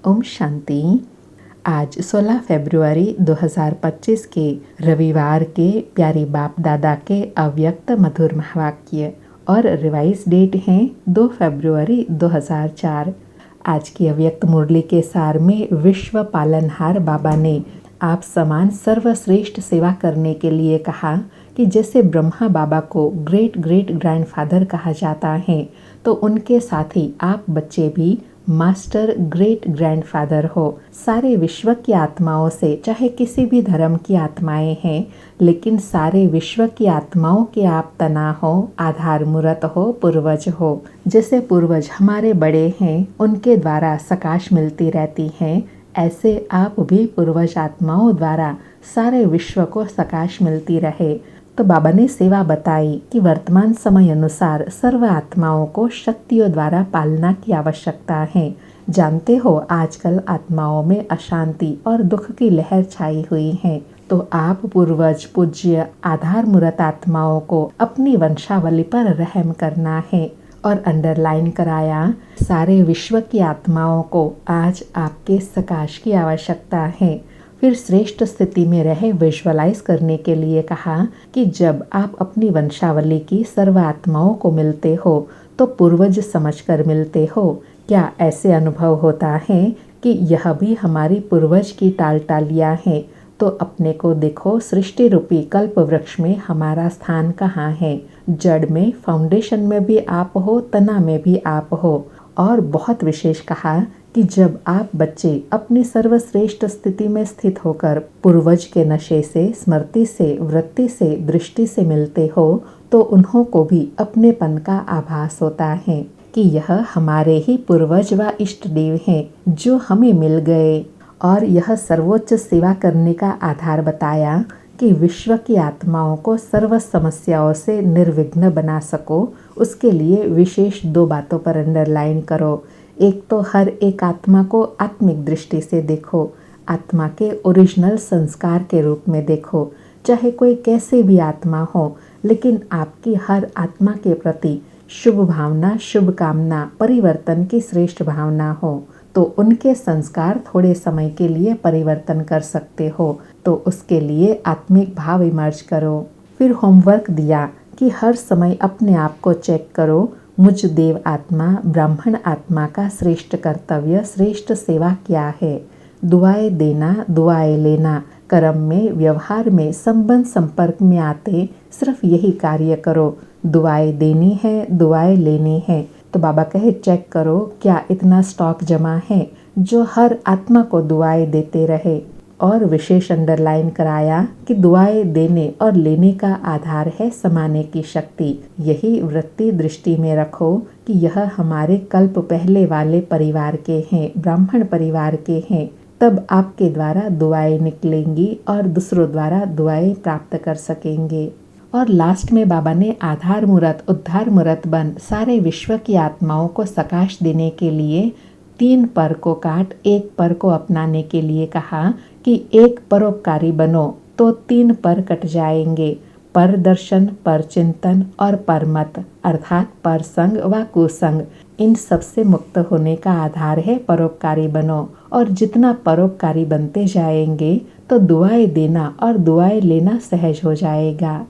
ओम शांति। आज 16 फरवरी 2025 के रविवार के प्यारे बाप दादा के अव्यक्त मधुर महावाक्य और रिवाइज डेट हैं 2 फरवरी 2004। आज की अव्यक्त मुरली के सार में विश्व पालनहार बाबा ने आप समान सर्वश्रेष्ठ सेवा करने के लिए कहा कि जैसे ब्रह्मा बाबा को ग्रेट ग्रेट ग्रैंडफादर कहा जाता है, तो उनके साथ ही आप बच्चे भी मास्टर ग्रेट ग्रैंडफादर हो। सारे विश्व की आत्माओं से, चाहे किसी भी धर्म की आत्माएं हैं, लेकिन सारे विश्व की आत्माओं के आप तना हो, आधार मूर्त हो, पूर्वज हो। जैसे पूर्वज हमारे बड़े हैं, उनके द्वारा सकाश मिलती रहती है, ऐसे आप भी पूर्वज आत्माओं द्वारा सारे विश्व को सकाश मिलती रहे। तो बाबा ने सेवा बताई कि वर्तमान समय अनुसार सर्व आत्माओं को शक्तियों द्वारा पालना की आवश्यकता है। जानते हो, आजकल आत्माओं में अशांति और दुख की लहर छाई हुई है, तो आप पूर्वज पूज्य आधार मूर्त आत्माओं को अपनी वंशावली पर रहम करना है। और अंडरलाइन कराया, सारे विश्व की आत्माओं को आज आपके सकाश की आवश्यकता है। फिर श्रेष्ठ स्थिति में रहे विजुअलाइज करने के लिए कहा कि जब आप अपनी वंशावली की सर्व आत्माओं को मिलते हो तो पूर्वज समझकर मिलते हो। क्या ऐसे अनुभव होता है कि यह भी हमारी पूर्वज की टालटालियाँ हैं? तो अपने को देखो, सृष्टि रूपी कल्प वृक्ष में हमारा स्थान कहाँ है? जड़ में, फाउंडेशन में भी आप हो, तना में भी आप हो। और बहुत विशेष कहा कि जब आप बच्चे अपनी सर्वश्रेष्ठ स्थिति में स्थित होकर पूर्वज के नशे से, स्मृति से, वृत्ति से, दृष्टि से मिलते हो, तो उन्हों को भी अपनेपन का आभास होता है कि यह हमारे ही पूर्वज व इष्ट देव हैं जो हमें मिल गए। और यह सर्वोच्च सेवा करने का आधार बताया कि विश्व की आत्माओं को सर्व समस्याओं से निर्विघ्न बना सको। उसके लिए विशेष 2 बातों पर अंडरलाइन करो। एक तो हर एक आत्मा को आत्मिक दृष्टि से देखो, आत्मा के ओरिजिनल संस्कार के रूप में देखो। चाहे कोई कैसे भी आत्मा हो, लेकिन आपकी हर आत्मा के प्रति शुभ भावना, शुभ कामना, परिवर्तन की श्रेष्ठ भावना हो, तो उनके संस्कार थोड़े समय के लिए परिवर्तन कर सकते हो। तो उसके लिए आत्मिक भाव इमर्ज करो। फिर होमवर्क दिया कि हर समय अपने आप को चेक करो, मुझ देव आत्मा, ब्राह्मण आत्मा का श्रेष्ठ कर्तव्य, श्रेष्ठ सेवा क्या है? दुआएं देना, दुआएं लेना, कर्म में, व्यवहार में, संबंध संपर्क में आते सिर्फ यही कार्य करो। दुआएं देनी है, दुआएं लेनी है। तो बाबा कहे चेक करो, क्या इतना स्टॉक जमा है जो हर आत्मा को दुआएं देते रहे। और विशेष अंडरलाइन कराया कि दुआएं देने और लेने का आधार है समाने की शक्ति। यही वृत्ति दृष्टि में रखो कि यह हमारे कल्प पहले वाले परिवार के हैं, ब्राह्मण परिवार के हैं। तब आपके द्वारा दुआएं निकलेंगी और दूसरों द्वारा दुआएं प्राप्त कर सकेंगे। और लास्ट में बाबा ने आधार मूर्त, उद्धार मूर्त बन सारे विश्व की आत्माओं को सकाश देने के लिए 3 पर को काट 1 पर को अपनाने के लिए कहा कि 1 परोपकारी बनो तो 3 पर कट जाएंगे। पर दर्शन, पर चिंतन और परमत, अर्थात पर संग व कुसंग, इन सब से मुक्त होने का आधार है परोपकारी बनो। और जितना परोपकारी बनते जाएंगे तो दुआएं देना और दुआएं लेना सहज हो जाएगा।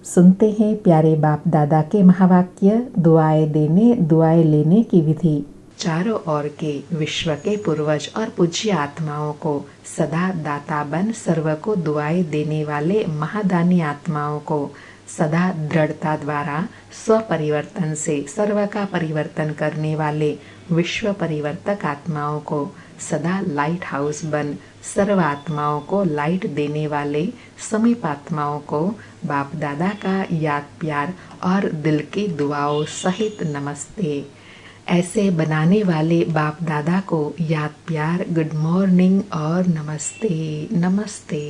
सुनते हैं प्यारे बाप दादा के महावाक्य, दुआएं देने, दुआएं लेने की विधि। चारों ओर के विश्व के पूर्वज और पूज्य आत्माओं को सदा दाता बन सर्व को दुआएं देने वाले महादानी आत्माओं को सदा दृढ़ता द्वारा स्वपरिवर्तन से सर्व का परिवर्तन करने वाले विश्व परिवर्तक आत्माओं को सदा लाइट हाउस बन सर्व आत्माओं को लाइट देने वाले समीप आत्माओं को बाप दादा का याद प्यार और दिल की दुआओं सहित नमस्ते। ऐसे बनाने वाले बाप दादा को याद प्यार, गुड मॉर्निंग और नमस्ते नमस्ते।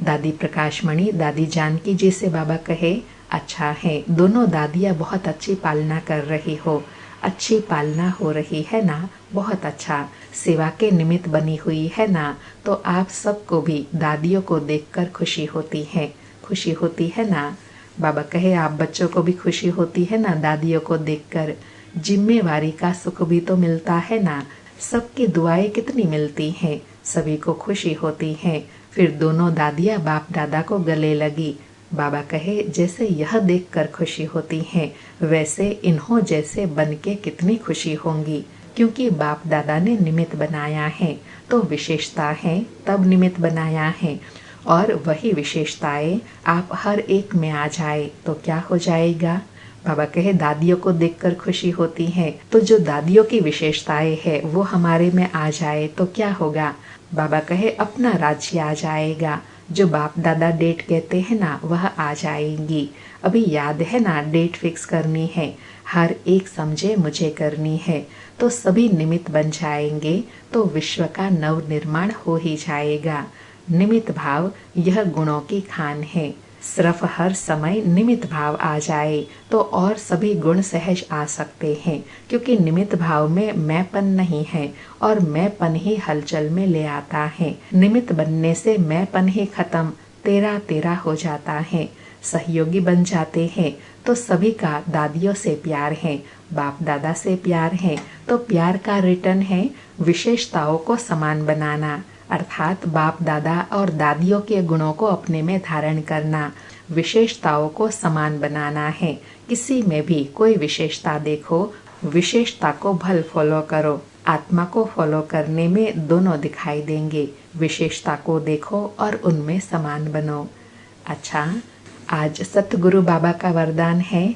दादी प्रकाशमणि दादी जानकी जी से बाबा कहे, अच्छा है, दोनों दादियाँ बहुत अच्छी पालना कर रही हो। अच्छी पालना हो रही है ना, बहुत अच्छा, सेवा के निमित्त बनी हुई है ना। तो आप सबको भी दादियों को देखकर खुशी होती है, खुशी होती है ना। बाबा कहे आप बच्चों को भी खुशी होती है ना दादियों को देखकर। जिम्मेवारी का सुख भी तो मिलता है ना। सबकी दुआएं कितनी मिलती हैं, सभी को खुशी होती है। फिर दोनों दादियाँ बाप दादा को गले लगी। बाबा कहे, जैसे यह देखकर खुशी होती है, वैसे इन्हों जैसे बन के कितनी खुशी होंगी। क्योंकि बाप दादा ने निमित्त बनाया है, तो विशेषता है तब निमित्त बनाया है, और वही विशेषताएं आप हर एक में आ जाए तो क्या हो जाएगा। बाबा कहे, दादियों को देखकर खुशी होती है, तो जो दादियों की विशेषताएं है वो हमारे में आ जाए तो क्या होगा। बाबा कहे, अपना राज्य आ जाएगा। जो बाप दादा डेट कहते हैं ना, वह आ जाएंगी। अभी याद है ना, डेट फिक्स करनी है, हर एक समझे मुझे करनी है, तो सभी निमित्त बन जाएंगे, तो विश्व का नव निर्माण हो ही जाएगा। निमित्त भाव यह गुणों की खान है। सिर्फ हर समय निमित्त भाव आ जाए तो और सभी गुण सहज आ सकते हैं, क्योंकि निमित्त भाव में मैंपन नहीं है, और मैंपन ही हलचल में ले आता है। निमित्त बनने से मैंपन ही खत्म, तेरा तेरा हो जाता है। सहयोगी बन जाते हैं तो सभी का दादियों से प्यार है, बाप दादा से प्यार है, तो प्यार का रिटर्न है विशेषताओं को समान बनाना, अर्थात बाप दादा और दादियों के गुणों को अपने में धारण करना, विशेषताओं को समान बनाना है। किसी में भी कोई विशेषता देखो, विशेषता को भल फॉलो करो। आत्मा को फॉलो करने में दोनों दिखाई देंगे। विशेषता को देखो और उनमें समान बनो। अच्छा, आज सतगुरु बाबा का वरदान है,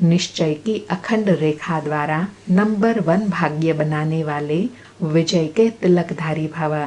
निश्चय की अखंड रेखा द्वारा नंबर 1 भाग्य बनाने वाले विजय के तिलकधारी भव।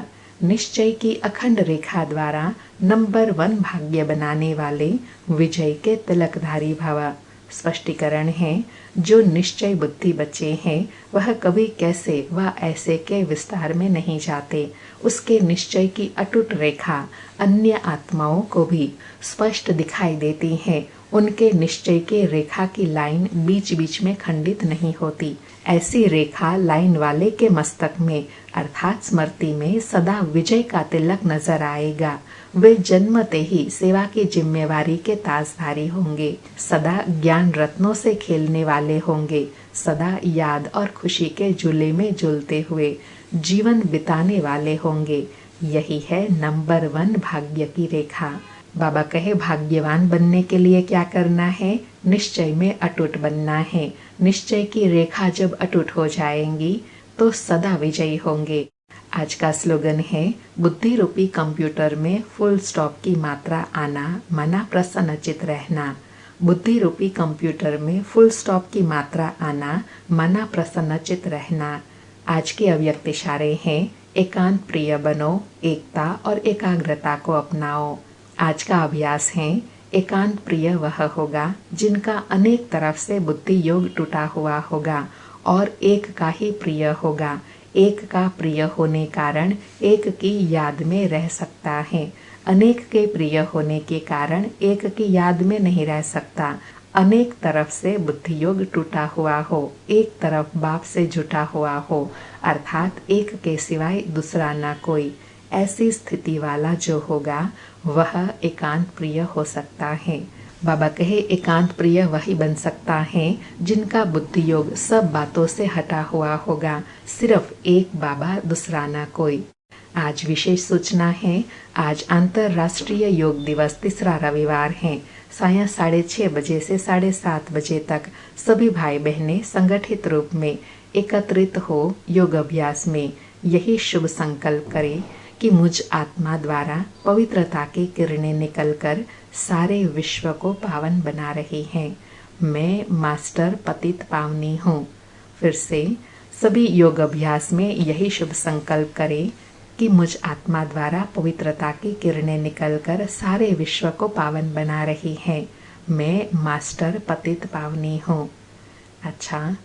निश्चय की अखंड रेखा द्वारा नंबर 1 भाग्य बनाने वाले विजय के तिलकधारी भव। स्पष्टीकरण है, जो निश्चय बुद्धि बच्चे हैं वह कभी कैसे व ऐसे के विस्तार में नहीं जाते। उसके निश्चय की अटूट रेखा अन्य आत्माओं को भी स्पष्ट दिखाई देती है। उनके निश्चय के रेखा की लाइन बीच बीच में खंडित नहीं होती। ऐसी रेखा लाइन वाले के मस्तक में अर्थात स्मृति में सदा विजय का तिलक नजर आएगा। वे जन्मते ही सेवा की जिम्मेवारी के ताजधारी होंगे, सदा ज्ञान रत्नों से खेलने वाले होंगे, सदा याद और खुशी के झूले में झूलते हुए जीवन बिताने वाले होंगे। यही है नंबर 1 भाग्य की रेखा। बाबा कहे, भाग्यवान बनने के लिए क्या करना है? निश्चय में अटूट बनना है। निश्चय की रेखा जब अटूट हो जाएंगी तो सदा विजयी होंगे। आज का स्लोगन है, बुद्धि रूपी कंप्यूटर में फुल स्टॉप की मात्रा आना, मना प्रसन्नचित रहना। बुद्धि रूपी कंप्यूटर में फुल स्टॉप की मात्रा आना, मना प्रसन्नचित रहना। आज के अव्यक्त इशारे हैं, एकांत प्रिय बनो, एकता और एकाग्रता को अपनाओ। आज का अभ्यास है, एकांत प्रिय वह होगा जिनका अनेक तरफ से बुद्धि योग टूटा हुआ होगा और एक का ही प्रिय होगा। एक का प्रिय होने कारण एक की याद में रह सकता है, अनेक के प्रिय होने के कारण एक की याद में नहीं रह सकता। अनेक तरफ से बुद्धि योग टूटा हुआ हो, एक तरफ बाप से जुटा हुआ हो, अर्थात एक के सिवाय दूसरा ना कोई, ऐसी स्थिति वाला जो होगा वह एकांत प्रिय हो सकता है। बाबा कहे, एकांत प्रिय वही बन सकता है जिनका बुद्धि योग सब बातों से हटा हुआ होगा, सिर्फ एक बाबा दूसरा ना कोई। आज विशेष सूचना है, आज अंतर्राष्ट्रीय योग दिवस तीसरा रविवार है। सायं 6:30 बजे से 7:30 बजे तक सभी भाई बहनें संगठित रूप में एकत्रित हो योग अभ्यास में यही शुभ संकल्प करें कि मुझ आत्मा द्वारा पवित्रता की किरणें निकलकर सारे विश्व को पावन बना रही हैं। मैं मास्टर पतित पावनी हूँ। फिर से सभी योग अभ्यास में यही शुभ संकल्प करें कि मुझ आत्मा द्वारा पवित्रता की किरणें निकलकर सारे विश्व को पावन बना रही हैं। मैं मास्टर पतित पावनी हूँ। अच्छा,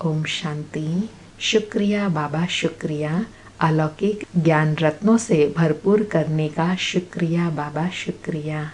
ओम शांति। शुक्रिया बाबा, शुक्रिया। अलौकिक ज्ञान रत्नों से भरपूर करने का शुक्रिया बाबा, शुक्रिया।